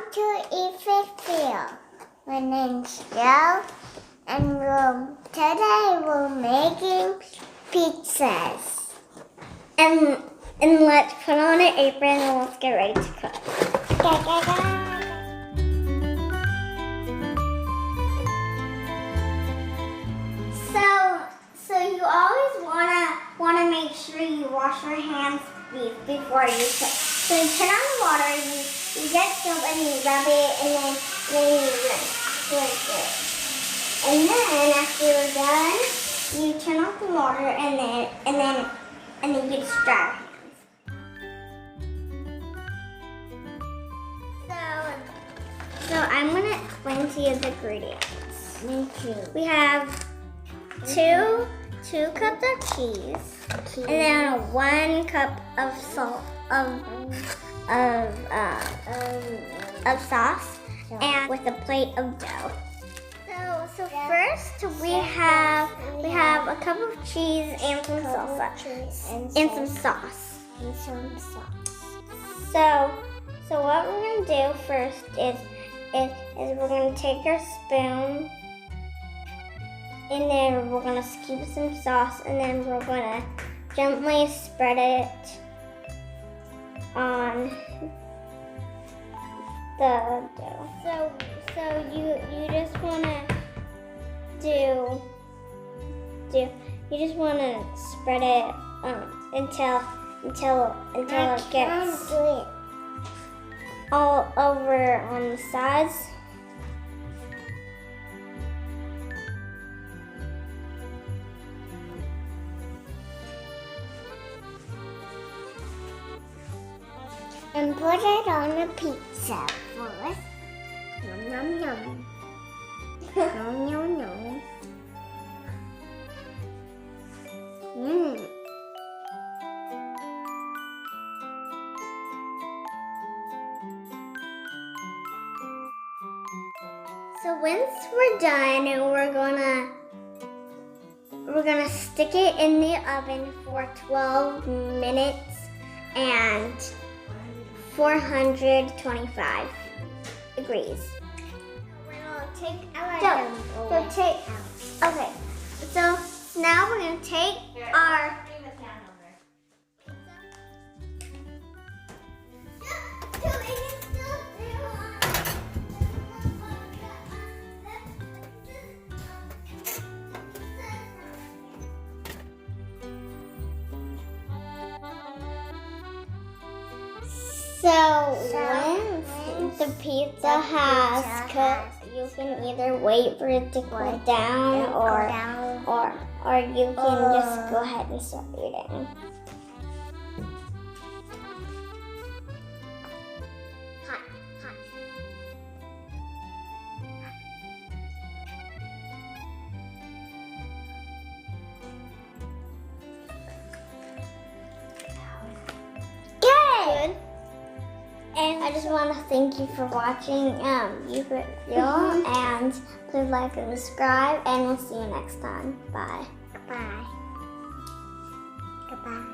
Welcome to Yee Fit Fuel. My name's Joe, and today we're making pizzas. And let's put on an apron and let's get ready to cook. So you always wanna make sure you wash your hands before you cook. So you turn on the water, you get soap and you rub it, and then you rinse it. And then after you're done, you turn off the water and then you just dry your hands. So I'm gonna explain to you the ingredients. Me too. We have two cups of cheese, and then 1 cup of salt of sauce, and with a plate of dough. So first we have a cup of cheese and some salsa and some sauce. So what we're gonna do first is we're gonna take our spoon, and then we're gonna scoop some sauce, and then we're gonna gently spread it on the dough. So you just wanna you just wanna spread it until it gets all over on the sides. And put it on the pizza first. Yum, yum, yum. Yum, yum, yum. So once we're done, we're gonna stick it in the oven for 12 minutes and 425 degrees. So now we're gonna take our once the pizza has cooked, you can either wait for it to cool down or you can just go ahead and start eating. Hot. Good. And I just want to thank you for watching Yee Fit Fuel, and please like and subscribe, and we'll see you next time. Bye. Goodbye.